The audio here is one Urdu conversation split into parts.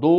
2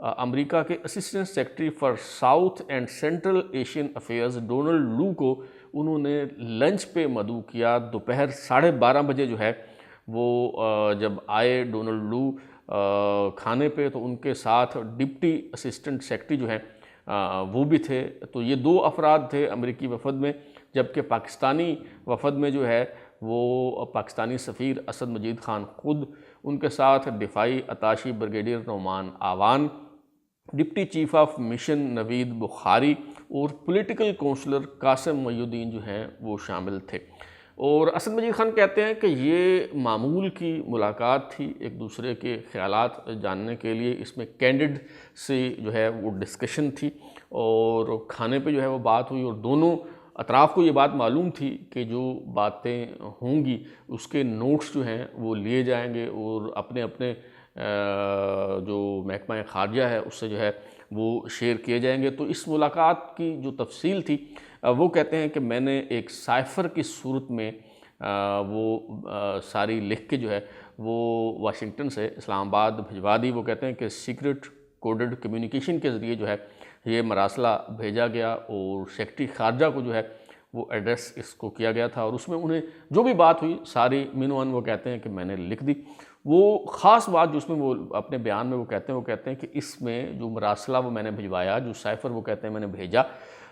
امریکا کے assistant secretary for south and central Asian affairs Donald Lu کو انہوں نے لنچ پہ مدعو کیا. دوپہر 12:30 بجے جو ہے وہ جب آئے ڈونلڈ لو کھانے پہ تو ان کے ساتھ ڈپٹی اسسٹنٹ سیکرٹری جو ہیں وہ بھی تھے. تو یہ 2 افراد تھے امریکی وفد میں، جبکہ پاکستانی وفد میں جو ہے وہ پاکستانی سفیر اسد مجید خان خود، ان کے ساتھ دفاعی attaché brigadier Nauman Awan, deputy chief of mission Naveed Bukhari اور پولیٹیکل کونسلر قاسم محی الدین جو ہیں وہ شامل تھے. اور اسد مجید خان کہتے ہیں کہ یہ معمول کی ملاقات تھی، ایک دوسرے کے خیالات جاننے کے لیے. اس میں کینڈیڈ سے جو ہے وہ ڈسکشن تھی اور کھانے پہ جو ہے وہ بات ہوئی، اور دونوں اطراف کو یہ بات معلوم تھی کہ جو باتیں ہوں گی اس کے نوٹس جو ہیں وہ لیے جائیں گے اور اپنے اپنے جو محکمہ خارجہ ہے اس سے جو ہے وہ شیئر کیے جائیں گے. تو اس ملاقات کی جو تفصیل تھی وہ کہتے ہیں کہ میں نے ایک سائفر کی صورت میں وہ ساری لکھ کے جو ہے وہ واشنگٹن سے اسلام آباد بھجوا دی. وہ کہتے ہیں کہ سیکرٹ کوڈڈ کمیونیکیشن کے ذریعے جو ہے یہ مراسلہ بھیجا گیا اور سیکرٹری خارجہ کو جو ہے وہ ایڈریس اس کو کیا گیا تھا، اور اس میں انہیں جو بھی بات ہوئی ساری مینوان وہ کہتے ہیں کہ میں نے لکھ دی. وہ خاص بات جو اس میں وہ اپنے بیان میں وہ کہتے ہیں کہ اس میں جو مراسلہ وہ میں نے بھجوایا، جو سائفر وہ کہتے ہیں میں نے بھیجا،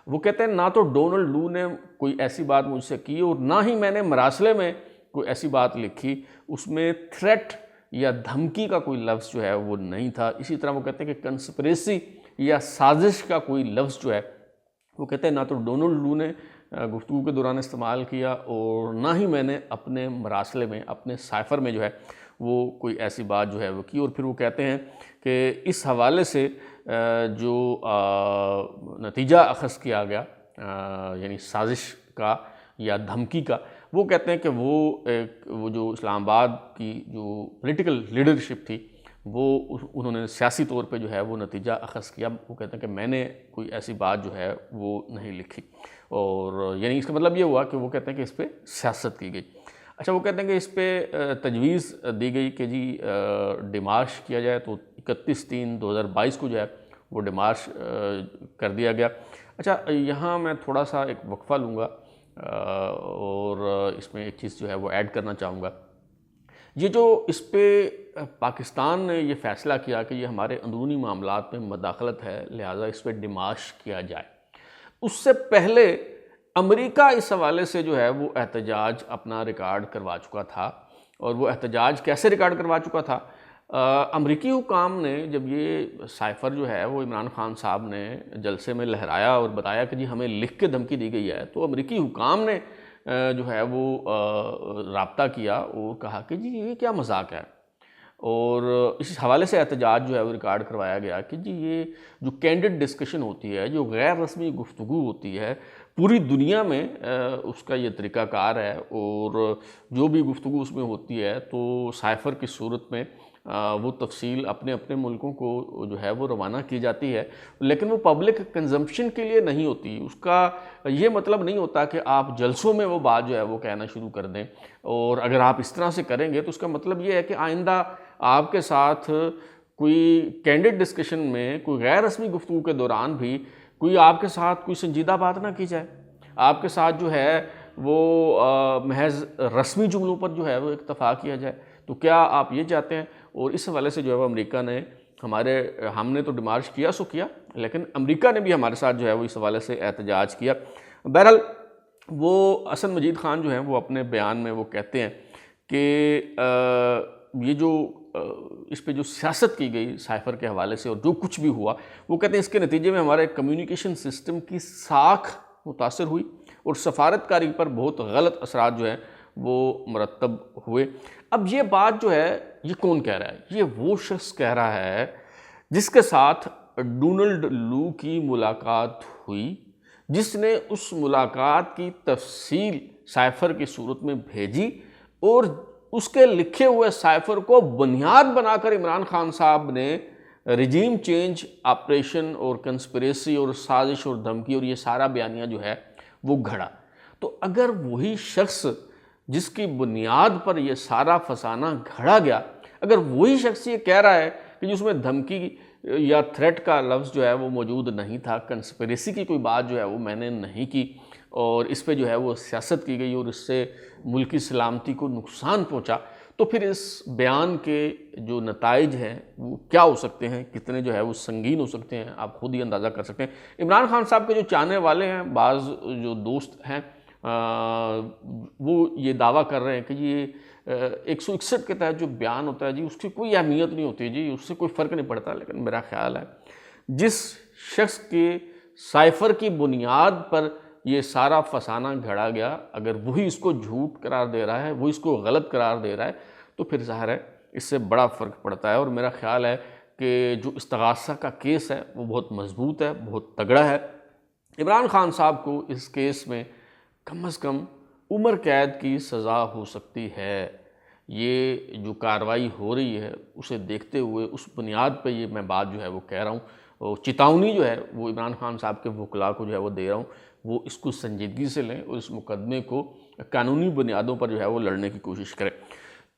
وہ کہتے ہیں نہ تو ڈونلڈ لو نے کوئی ایسی بات مجھ سے کی اور نہ ہی میں نے مراسلے میں کوئی ایسی بات لکھی. اس میں تھریٹ یا دھمکی کا کوئی لفظ جو ہے وہ نہیں تھا. اسی طرح وہ کہتے ہیں کہ کنسپریسی یا سازش کا کوئی لفظ جو ہے وہ کہتے ہیں نہ تو ڈونلڈ لو نے گفتگو کے دوران استعمال کیا اور نہ ہی میں نے اپنے مراسلے میں، اپنے سائفر میں جو ہے وہ کوئی ایسی بات جو ہے وہ کی. اور پھر وہ کہتے ہیں کہ اس حوالے سے جو نتیجہ اخذ کیا گیا یعنی سازش کا یا دھمکی کا، وہ کہتے ہیں کہ وہ جو اسلام آباد کی جو پولیٹیکل لیڈرشپ تھی وہ انہوں نے سیاسی طور پہ جو ہے وہ نتیجہ اخذ کیا. وہ کہتے ہیں کہ میں نے کوئی ایسی بات جو ہے وہ نہیں لکھی، اور یعنی اس کا مطلب یہ ہوا کہ وہ کہتے ہیں کہ اس پہ سیاست کی گئی. اچھا، وہ کہتے ہیں کہ اس پہ تجویز دی گئی کہ جی ڈیمارش کیا جائے، تو 31/3/2022 کو جو ہے وہ ڈیمارش کر دیا گیا. اچھا، یہاں میں تھوڑا سا ایک وقفہ لوں گا اور اس میں ایک چیز جو ہے وہ ایڈ کرنا چاہوں گا. یہ جو اس پہ پاکستان نے یہ فیصلہ کیا کہ یہ ہمارے اندرونی معاملات میں مداخلت ہے، لہٰذا اس پہ ڈیمارش کیا جائے، اس سے پہلے امریکہ اس حوالے سے جو ہے وہ احتجاج اپنا ریکارڈ کروا چکا تھا. اور وہ احتجاج کیسے ریکارڈ کروا چکا تھا؟ امریکی حکام نے جب یہ سائفر جو ہے وہ عمران خان صاحب نے جلسے میں لہرایا اور بتایا کہ جی ہمیں لکھ کے دھمکی دی گئی ہے، تو امریکی حکام نے جو ہے وہ رابطہ کیا اور کہا کہ جی یہ کیا مذاق ہے. اور اس حوالے سے احتجاج جو ہے وہ ریکارڈ کروایا گیا کہ جی یہ جو کینڈڈ ڈسکشن ہوتی ہے، جو غیر رسمی گفتگو ہوتی ہے، پوری دنیا میں اس کا یہ طریقہ کار ہے، اور جو بھی گفتگو اس میں ہوتی ہے تو سائفر کی صورت میں وہ تفصیل اپنے اپنے ملکوں کو جو ہے وہ روانہ کی جاتی ہے، لیکن وہ پبلک کنزمپشن کے لیے نہیں ہوتی. اس کا یہ مطلب نہیں ہوتا کہ آپ جلسوں میں وہ بات جو ہے وہ کہنا شروع کر دیں، اور اگر آپ اس طرح سے کریں گے تو اس کا مطلب یہ ہے کہ آئندہ آپ کے ساتھ کوئی کینڈڈ ڈسکشن میں، کوئی غیر رسمی گفتگو کے دوران بھی کوئی آپ کے ساتھ کوئی سنجیدہ بات نہ کی جائے، آپ کے ساتھ جو ہے وہ محض رسمی جملوں پر جو ہے وہ اکتفا کیا جائے. تو کیا آپ یہ چاہتے ہیں؟ اور اس حوالے سے جو ہے وہ امریکہ نے ہم نے تو ڈیمارش کیا سو کیا، لیکن امریکہ نے بھی ہمارے ساتھ جو ہے وہ اس حوالے سے احتجاج کیا. بہرحال وہ اسد مجید خان جو ہیں وہ اپنے بیان میں وہ کہتے ہیں کہ یہ جو اس پہ جو سیاست کی گئی سائفر کے حوالے سے اور جو کچھ بھی ہوا، وہ کہتے ہیں اس کے نتیجے میں ہمارے کمیونیکیشن سسٹم کی ساکھ متاثر ہوئی اور سفارت کاری پر بہت غلط اثرات جو ہیں وہ مرتب ہوئے. اب یہ بات جو ہے یہ کون کہہ رہا ہے؟ یہ وہ شخص کہہ رہا ہے جس کے ساتھ ڈونلڈ لو کی ملاقات ہوئی، جس نے اس ملاقات کی تفصیل سائفر کی صورت میں بھیجی اور اس کے لکھے ہوئے سائفر کو بنیاد بنا کر عمران خان صاحب نے رجیم چینج آپریشن اور کنسپریسی اور سازش اور دھمکی اور یہ سارا بیانیہ جو ہے وہ گھڑا. تو اگر وہی شخص جس کی بنیاد پر یہ سارا فسانہ گھڑا گیا، اگر وہی شخص یہ کہہ رہا ہے کہ جس میں دھمکی یا تھریٹ کا لفظ جو ہے وہ موجود نہیں تھا، کنسپریسی کی کوئی بات جو ہے وہ میں نے نہیں کی، اور اس پہ جو ہے وہ سیاست کی گئی اور اس سے ملکی سلامتی کو نقصان پہنچا، تو پھر اس بیان کے جو نتائج ہیں وہ کیا ہو سکتے ہیں، کتنے جو ہے وہ سنگین ہو سکتے ہیں، آپ خود ہی اندازہ کر سکتے ہیں۔ عمران خان صاحب کے جو چاہنے والے ہیں، بعض جو دوست ہیں وہ یہ دعویٰ کر رہے ہیں کہ یہ 161 کے تحت جو بیان ہوتا ہے جی اس کی کوئی اہمیت نہیں ہوتی جی، اس سے کوئی فرق نہیں پڑتا، لیکن میرا خیال ہے جس شخص کے سائفر کی بنیاد پر یہ سارا فسانہ گھڑا گیا، اگر وہی اس کو جھوٹ قرار دے رہا ہے، وہ اس کو غلط قرار دے رہا ہے، تو پھر ظاہر ہے اس سے بڑا فرق پڑتا ہے۔ اور میرا خیال ہے کہ جو استغاثہ کا کیس ہے وہ بہت مضبوط ہے، بہت تگڑا ہے۔ عمران خان صاحب کو اس کیس میں کم از کم عمر قید کی سزا ہو سکتی ہے۔ یہ جو کارروائی ہو رہی ہے اسے دیکھتے ہوئے اس بنیاد پہ یہ میں بات جو ہے وہ کہہ رہا ہوں، اور چتاونی جو ہے وہ عمران خان صاحب کے وکلاء کو جو ہے وہ دے رہا ہوں، وہ اس کو سنجیدگی سے لیں اور اس مقدمے کو قانونی بنیادوں پر جو ہے وہ لڑنے کی کوشش کریں۔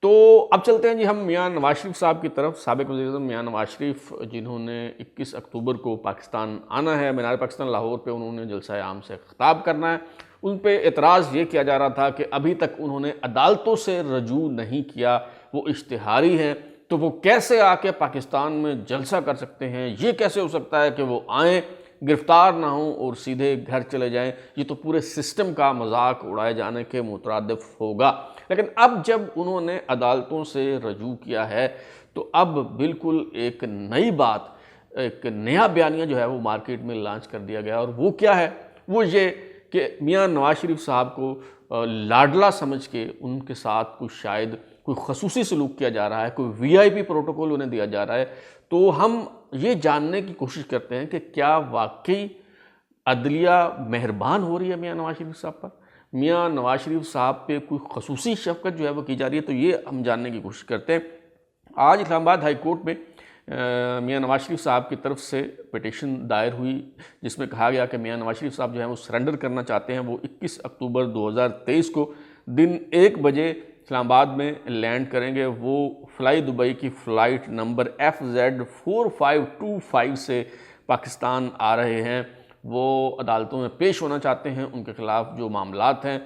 تو اب چلتے ہیں جی ہم میاں نواز شریف صاحب کی طرف۔ سابق وزیر اعظم میاں نواز شریف جنہوں نے 21 اکتوبر کو پاکستان آنا ہے، مینار پاکستان لاہور پہ انہوں نے جلسہ عام سے خطاب کرنا ہے، ان پہ اعتراض یہ کیا جا رہا تھا کہ ابھی تک انہوں نے عدالتوں سے رجوع نہیں کیا، وہ اشتہاری ہیں، تو وہ کیسے آ کے پاکستان میں جلسہ کر سکتے ہیں؟ یہ کیسے ہو سکتا ہے کہ وہ آئیں، گرفتار نہ ہوں اور سیدھے گھر چلے جائیں؟ یہ تو پورے سسٹم کا مذاق اڑائے جانے کے مترادف ہوگا۔ لیکن اب جب انہوں نے عدالتوں سے رجوع کیا ہے تو اب بالکل ایک نئی بات، ایک نیا بیانیہ جو ہے وہ مارکیٹ میں لانچ کر دیا گیا، اور وہ کیا ہے؟ وہ یہ کہ میاں نواز شریف صاحب کو لاڈلا سمجھ کے ان کے ساتھ کچھ شاید کوئی خصوصی سلوک کیا جا رہا ہے، کوئی وی آئی پی پروٹوکول انہیں دیا جا رہا ہے۔ تو ہم یہ جاننے کی کوشش کرتے ہیں کہ کیا واقعی عدلیہ مہربان ہو رہی ہے میاں نواز شریف صاحب پر، میاں نواز شریف صاحب پہ کوئی خصوصی شفقت جو ہے وہ کی جا رہی ہے؟ تو یہ ہم جاننے کی کوشش کرتے ہیں۔ آج اسلام آباد ہائی کورٹ میں میاں نواز شریف صاحب کی طرف سے پٹیشن دائر ہوئی، جس میں کہا گیا کہ میاں نواز شریف صاحب جو ہیں وہ سرنڈر کرنا چاہتے ہیں۔ وہ 21 اکتوبر 2023 کو دن 1 بجے اسلام آباد میں لینڈ کریں گے۔ وہ فلائی دبئی کی فلائٹ نمبر FZ4525 سے پاکستان آ رہے ہیں۔ وہ عدالتوں میں پیش ہونا چاہتے ہیں، ان کے خلاف جو معاملات ہیں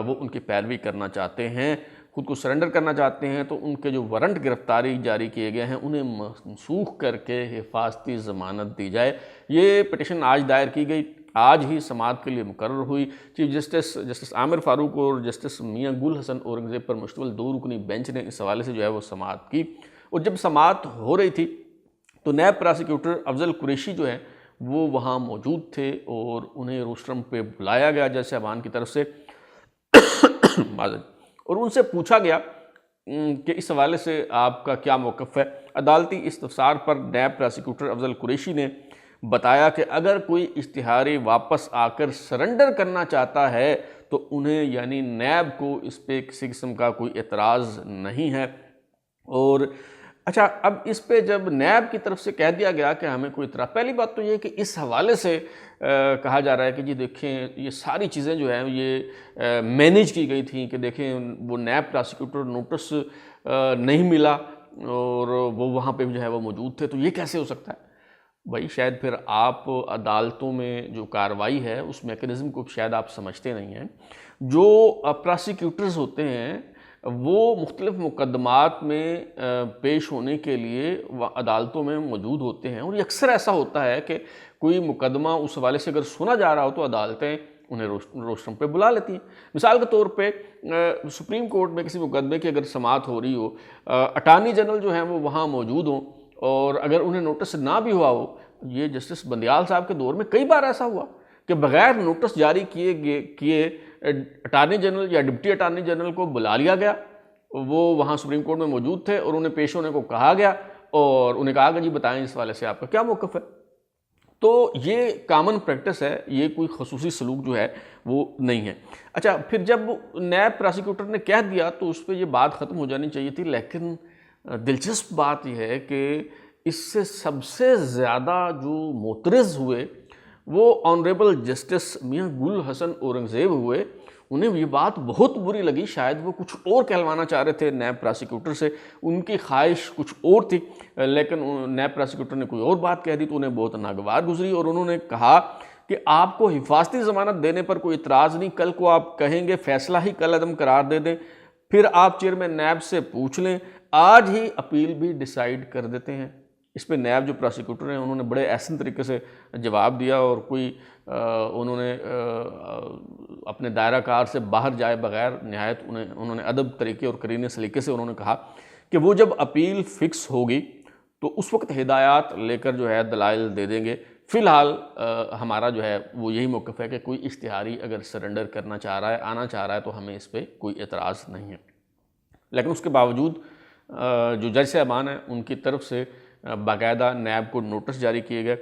وہ ان کی پیروی کرنا چاہتے ہیں، خود کو سرنڈر کرنا چاہتے ہیں، تو ان کے جو وارنٹ گرفتاری جاری کیے گئے ہیں انہیں منسوخ کر کے حفاظتی ضمانت دی جائے۔ یہ پٹیشن آج دائر کی گئی، آج ہی سماعت کے لیے مقرر ہوئی۔ چیف جسٹس عامر فاروق اور جسٹس میاں گل حسن اورنگزیب پر مشتمل 2 رکنی بینچ نے اس حوالے سے جو ہے وہ سماعت کی، اور جب سماعت ہو رہی تھی تو نیب پراسیکیوٹر افضل قریشی جو ہیں وہ وہاں موجود تھے، اور انہیں روسٹرم پہ بلایا گیا جج صاحبان کی طرف سے اور ان سے پوچھا گیا کہ اس حوالے سے آپ کا کیا موقف ہے۔ عدالتی استفسار پر نیب پراسیکیوٹر افضل قریشی نے بتایا کہ اگر کوئی اشتہاری واپس آ کر سرنڈر کرنا چاہتا ہے تو انہیں یعنی نیب کو اس پہ کسی قسم کا کوئی اعتراض نہیں ہے۔ اور اچھا، اب اس پہ جب نیب کی طرف سے کہہ دیا گیا کہ ہمیں کوئی اعتراض، پہلی بات تو یہ کہ اس حوالے سے کہا جا رہا ہے کہ جی دیکھیں یہ ساری چیزیں جو ہیں یہ مینیج کی گئی تھیں، کہ دیکھیں وہ نیب پراسیکیوٹر نوٹس نہیں ملا اور وہ وہاں پہ جو ہے وہ موجود تھے، تو یہ کیسے ہو سکتا ہے؟ بھائی شاید پھر آپ عدالتوں میں جو کارروائی ہے اس میکنزم کو شاید آپ سمجھتے نہیں ہیں۔ جو پراسیکیوٹرز ہوتے ہیں وہ مختلف مقدمات میں پیش ہونے کے لیے عدالتوں میں موجود ہوتے ہیں، اور یہ اکثر ایسا ہوتا ہے کہ کوئی مقدمہ اس حوالے سے اگر سنا جا رہا ہو تو عدالتیں انہیں روسٹرم پہ بلا لیتی ہیں۔ مثال کے طور پہ سپریم کورٹ میں کسی مقدمے کی اگر سماعت ہو رہی ہو، اٹارنی جنرل جو ہیں وہ وہاں موجود ہوں، اور اگر انہیں نوٹس نہ بھی ہوا ہو، یہ جسٹس بندیال صاحب کے دور میں کئی بار ایسا ہوا کہ بغیر نوٹس جاری کیے اٹارنی جنرل یا ڈپٹی اٹارنی جنرل کو بلا لیا گیا، وہ وہاں سپریم کورٹ میں موجود تھے اور انہیں پیش ہونے کو کہا گیا، اور انہیں کہا کہ جی بتائیں اس حوالے سے آپ کا کیا موقف ہے۔ تو یہ کامن پریکٹس ہے، یہ کوئی خصوصی سلوک جو ہے وہ نہیں ہے۔ اچھا، پھر جب نیب پراسیکیوٹر نے کہہ دیا تو اس پہ یہ بات ختم ہو جانی چاہیے تھی، لیکن دلچسپ بات یہ ہے کہ اس سے سب سے زیادہ جو معترض ہوئے وہ آنریبل جسٹس میاں گل حسن اورنگزیب ہوئے، انہیں یہ بات بہت بری لگی، شاید وہ کچھ اور کہلوانا چاہ رہے تھے نیب پراسیکیوٹر سے، ان کی خواہش کچھ اور تھی، لیکن نیب پراسیکیوٹر نے کوئی اور بات کہہ دی تو انہیں بہت ناگوار گزری، اور انہوں نے کہا کہ آپ کو حفاظتی ضمانت دینے پر کوئی اعتراض نہیں، کل کو آپ کہیں گے فیصلہ ہی کل عدم قرار دے دیں، پھر آپ چیئرمین نیب سے پوچھ لیں، آج ہی اپیل بھی ڈیسائیڈ کر دیتے ہیں۔ اس پہ نیب جو پراسیکیوٹر ہیں انہوں نے بڑے احسن طریقے سے جواب دیا، اور کوئی انہوں نے اپنے دائرہ کار سے باہر جائے بغیر نہایت انہوں نے ادب طریقے اور کرینے سلیقے سے انہوں نے کہا کہ وہ جب اپیل فکس ہوگی تو اس وقت ہدایات لے کر جو ہے دلائل دے دیں گے، فی الحال ہمارا جو ہے وہ یہی موقف ہے کہ کوئی اشتہاری اگر سرنڈر کرنا چاہ رہا ہے، آنا چاہ رہا ہے، تو ہمیں اس پہ کوئی اعتراض نہیں ہے۔ لیکن اس کے باوجود جو جج صاحبان ہیں ان کی طرف سے باقاعدہ نیب کو نوٹس جاری کیے گئے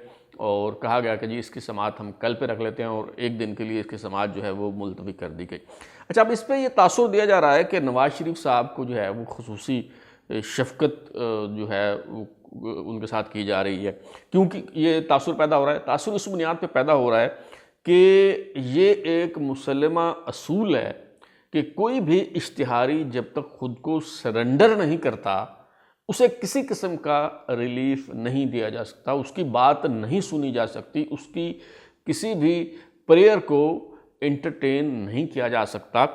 اور کہا گیا کہ جی اس کی سماعت ہم کل پہ رکھ لیتے ہیں، اور ایک دن کے لیے اس کی سماعت جو ہے وہ ملتوی کر دی گئی۔ اچھا، اب اس پہ یہ تاثر دیا جا رہا ہے کہ نواز شریف صاحب کو جو ہے وہ خصوصی شفقت جو ہے ان کے ساتھ کی جا رہی ہے، کیونکہ یہ تاثر پیدا ہو رہا ہے، تاثر اس بنیاد پہ پیدا ہو رہا ہے کہ یہ ایک مسلمہ اصول ہے کہ کوئی بھی اشتہاری جب تک خود کو سرنڈر نہیں کرتا اسے کسی قسم کا ریلیف نہیں دیا جا سکتا، اس کی بات نہیں سنی جا سکتی، اس کی کسی بھی پریئر کو انٹرٹین نہیں کیا جا سکتا۔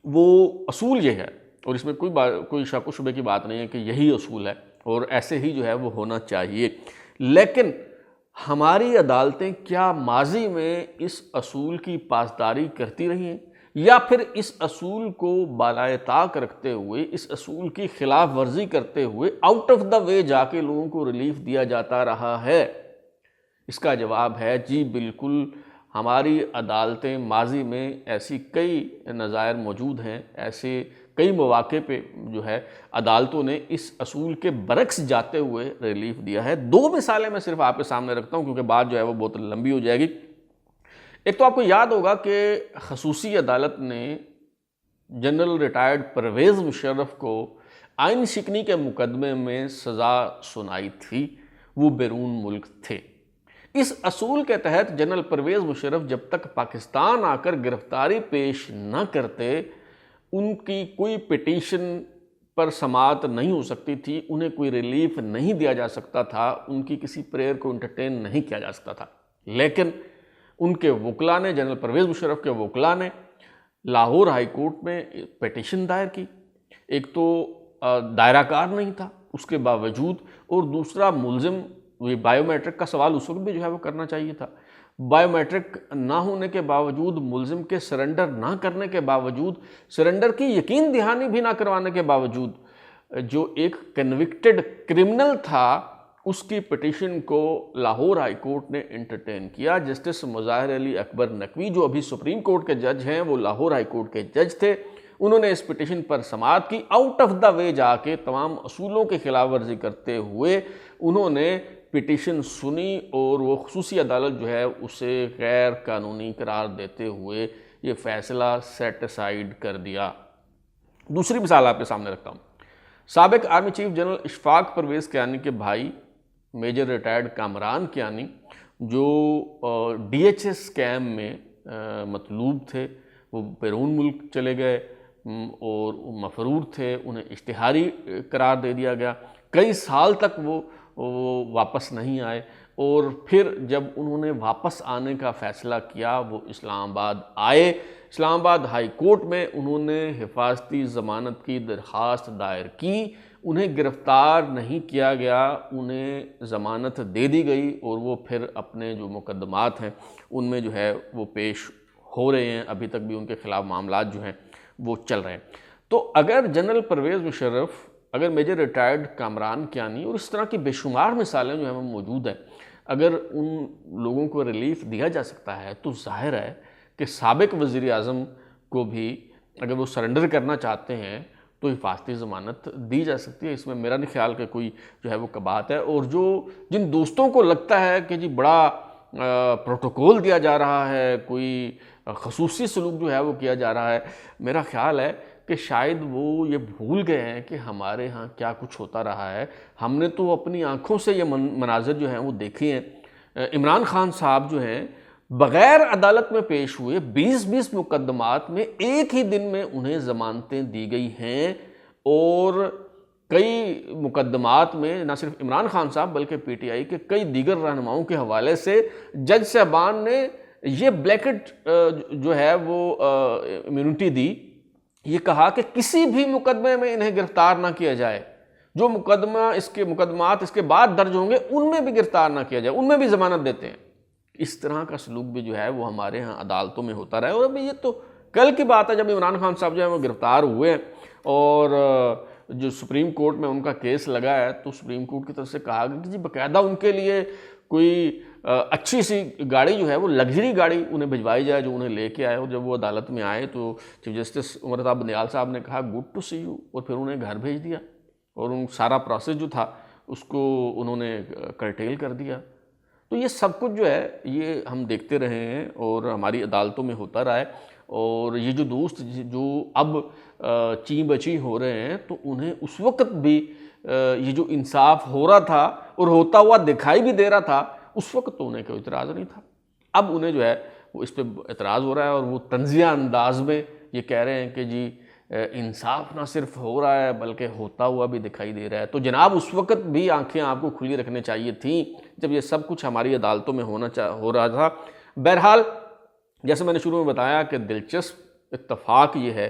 وہ اصول یہ ہے، اور اس میں کوئی شک و شبے کی بات نہیں ہے کہ یہی اصول ہے، اور ایسے ہی جو ہے وہ ہونا چاہیے۔ لیکن ہماری عدالتیں کیا ماضی میں اس اصول کی پاسداری کرتی رہی ہیں، یا پھر اس اصول کو بالائے طاق رکھتے ہوئے، اس اصول کی خلاف ورزی کرتے ہوئے آؤٹ آف دا وے جا کے لوگوں کو ریلیف دیا جاتا رہا ہے؟ اس کا جواب ہے جی بالکل، ہماری عدالتیں ماضی میں ایسی کئی نظائر موجود ہیں، ایسے کئی مواقع پہ جو ہے عدالتوں نے اس اصول کے برعکس جاتے ہوئے ریلیف دیا ہے۔ دو مثالیں میں صرف آپ کے سامنے رکھتا ہوں کیونکہ بات جو ہے وہ بہت لمبی ہو جائے گی۔ ایک تو آپ کو یاد ہوگا کہ خصوصی عدالت نے جنرل ریٹائرڈ پرویز مشرف کو آئین شکنی کے مقدمے میں سزا سنائی تھی، وہ بیرون ملک تھے۔ اس اصول کے تحت جنرل پرویز مشرف جب تک پاکستان آ کر گرفتاری پیش نہ کرتے ان کی کوئی پٹیشن پر سماعت نہیں ہو سکتی تھی، انہیں کوئی ریلیف نہیں دیا جا سکتا تھا، ان کی کسی پریئر کو انٹرٹین نہیں کیا جا سکتا تھا۔ لیکن ان کے وکلاء نے، جنرل پرویز مشرف کے وکلاء نے لاہور ہائی کورٹ میں پٹیشن دائر کی۔ ایک تو دائرہ کار نہیں تھا اس کے باوجود، اور دوسرا ملزم، بائیو میٹرک کا سوال اس وقت بھی جو ہے وہ کرنا چاہیے تھا، بائیو میٹرک نہ ہونے کے باوجود، ملزم کے سرنڈر نہ کرنے کے باوجود، سرنڈر کی یقین دہانی بھی نہ کروانے کے باوجود، جو ایک کنوکٹڈ کرمنل تھا اس کی پٹیشن کو لاہور ہائی کورٹ نے انٹرٹین کیا۔ جسٹس مظاہر علی اکبر نقوی جو ابھی سپریم کورٹ کے جج ہیں، وہ لاہور ہائی کورٹ کے جج تھے، انہوں نے اس پٹیشن پر سماعت کی، آؤٹ آف دا وے جا کے تمام اصولوں کی خلاف ورزی کرتے ہوئے انہوں نے پٹیشن سنی، اور وہ خصوصی عدالت جو ہے اسے غیر قانونی قرار دیتے ہوئے یہ فیصلہ سیٹ اسائیڈ کر دیا۔ دوسری مثال آپ کے سامنے رکھتا ہوں۔ سابق army chief general Ashfaq Pervez Kayani کے بھائی میجر ریٹائرڈ کامران کیانی جو ڈی ایچ ایس اسکیم میں مطلوب تھے، وہ بیرون ملک چلے گئے اور مفرور تھے، انہیں اشتہاری قرار دے دیا گیا، کئی سال تک وہ واپس نہیں آئے، اور پھر جب انہوں نے واپس آنے کا فیصلہ کیا وہ اسلام آباد آئے۔ اسلام آباد ہائی کورٹ میں انہوں نے حفاظتی ضمانت کی درخواست دائر کی، انہیں گرفتار نہیں کیا گیا، انہیں ضمانت دے دی گئی، اور وہ پھر اپنے جو مقدمات ہیں ان میں جو ہے وہ پیش ہو رہے ہیں، ابھی تک بھی ان کے خلاف معاملات جو ہیں وہ چل رہے ہیں۔ تو اگر جنرل پرویز مشرف، اگر میجر ریٹائرڈ کامران کیانی اور اس طرح کی بے شمار مثالیں جو ہیں وہ موجود ہیں، اگر ان لوگوں کو ریلیف دیا جا سکتا ہے تو ظاہر ہے کہ سابق وزیر اعظم کو بھی اگر وہ سرنڈر کرنا چاہتے ہیں تو حفاظتی ضمانت دی جا سکتی ہے۔ اس میں میرا نہیں خیال کہ کوئی جو ہے وہ کبات ہے، اور جن دوستوں کو لگتا ہے کہ جی بڑا پروٹوکول دیا جا رہا ہے، کوئی خصوصی سلوک جو ہے وہ کیا جا رہا ہے، میرا خیال ہے کہ شاید وہ یہ بھول گئے ہیں کہ ہمارے ہاں کیا کچھ ہوتا رہا ہے۔ ہم نے تو اپنی آنکھوں سے یہ مناظر جو ہیں وہ دیکھے ہیں۔ عمران خان صاحب جو ہیں بغیر عدالت میں پیش ہوئے 20 مقدمات میں ایک ہی دن میں انہیں ضمانتیں دی گئی ہیں، اور کئی مقدمات میں نہ صرف عمران خان صاحب بلکہ پی ٹی آئی کے کئی دیگر رہنماؤں کے حوالے سے جج صاحبان نے یہ بلیکٹ جو ہے وہ امیونٹی دی، یہ کہا کہ کسی بھی مقدمے میں انہیں گرفتار نہ کیا جائے، جو مقدمات اس کے بعد درج ہوں گے ان میں بھی گرفتار نہ کیا جائے، ان میں بھی ضمانت دیتے ہیں۔ اس طرح کا سلوک بھی جو ہے وہ ہمارے ہاں عدالتوں میں ہوتا رہا ہے، اور ابھی یہ تو کل کی بات ہے جب عمران خان صاحب جو ہے وہ گرفتار ہوئے ہیں، اور جو سپریم کورٹ میں ان کا کیس لگا ہے تو سپریم کورٹ کی طرف سے کہا گیا کہ جی باقاعدہ ان کے لیے کوئی اچھی سی گاڑی جو ہے وہ لگژری گاڑی انہیں بھجوائی جائے جو انہیں لے کے آئے، اور جب وہ عدالت میں آئے تو چیف جسٹس عمر رضا بندیال صاحب نے کہا گڈ ٹو سی یو، اور پھر انہیں گھر بھیج دیا، اور ان سارا پروسیس جو تھا اس کو انہوں نے کرٹیل کر دیا۔ تو یہ سب کچھ جو ہے یہ ہم دیکھتے رہے ہیں اور ہماری عدالتوں میں ہوتا رہا ہے، اور یہ جو دوست جو اب چیں بچی ہو رہے ہیں تو انہیں اس وقت بھی یہ جو انصاف ہو رہا تھا اور ہوتا ہوا دکھائی بھی دے رہا تھا، اس وقت تو انہیں کوئی اعتراض نہیں تھا۔ اب انہیں جو ہے وہ اس پہ اعتراض ہو رہا ہے، اور وہ طنزیہ انداز میں یہ کہہ رہے ہیں کہ جی انصاف نہ صرف ہو رہا ہے بلکہ ہوتا ہوا بھی دکھائی دے رہا ہے۔ تو جناب اس وقت بھی آنکھیں آپ کو کھلی رکھنے چاہیے تھیں جب یہ سب کچھ ہماری عدالتوں میں ہو رہا تھا۔ بہرحال جیسے میں نے شروع میں بتایا کہ دلچسپ اتفاق یہ ہے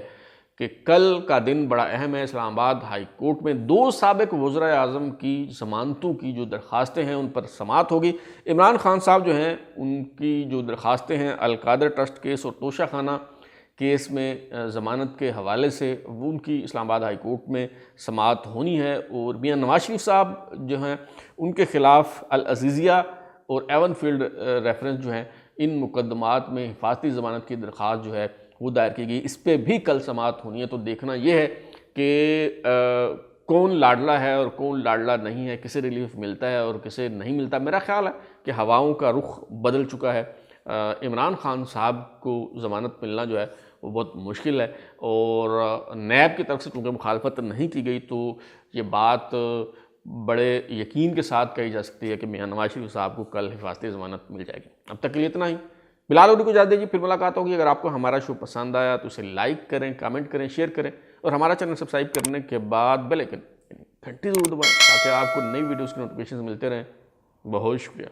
کہ کل کا دن بڑا اہم ہے۔ اسلام آباد ہائی کورٹ میں 2 سابق وزراء اعظم کی ضمانتوں کی جو درخواستیں ہیں ان پر سماعت ہوگی۔ عمران خان صاحب جو ہیں ان کی جو درخواستیں ہیں القادر ٹرسٹ کیس اور توشہ خانہ کیس میں ضمانت کے حوالے سے، وہ ان کی اسلام آباد ہائی کورٹ میں سماعت ہونی ہے، اور میاں نواز شریف صاحب جو ہیں ان کے خلاف العزیزیہ اور ایون فیلڈ ریفرنس جو ہیں ان مقدمات میں حفاظتی ضمانت کی درخواست جو ہے وہ دائر کی گئی، اس پہ بھی کل سماعت ہونی ہے۔ تو دیکھنا یہ ہے کہ کون لاڈلا ہے اور کون لاڈلا نہیں ہے، کسے ریلیف ملتا ہے اور کسے نہیں ملتا۔ میرا خیال ہے کہ ہواؤں کا رخ بدل چکا ہے۔ عمران خان صاحب کو ضمانت ملنا جو ہے وہ بہت مشکل ہے، اور نیب کی طرف سے چونکہ مخالفت نہیں کی گئی تو یہ بات بڑے یقین کے ساتھ کہی جا سکتی ہے کہ میاں نواز شریف صاحب کو کل حفاظتی ضمانت مل جائے گی۔ اب تک کے لیے اتنا ہی۔ بلال لودھی کو اجازت دیجیے، پھر ملاقات ہوگی۔ اگر آپ کو ہمارا شو پسند آیا تو اسے لائک کریں، کامنٹ کریں، شیئر کریں، اور ہمارا چینل سبسکرائب کرنے کے بعد بیل آئکن گھنٹی ضرور دبائیں تاکہ آپ کو نئی ویڈیوز کے نوٹیفیکیشنز ملتے رہیں۔ بہت شکریہ۔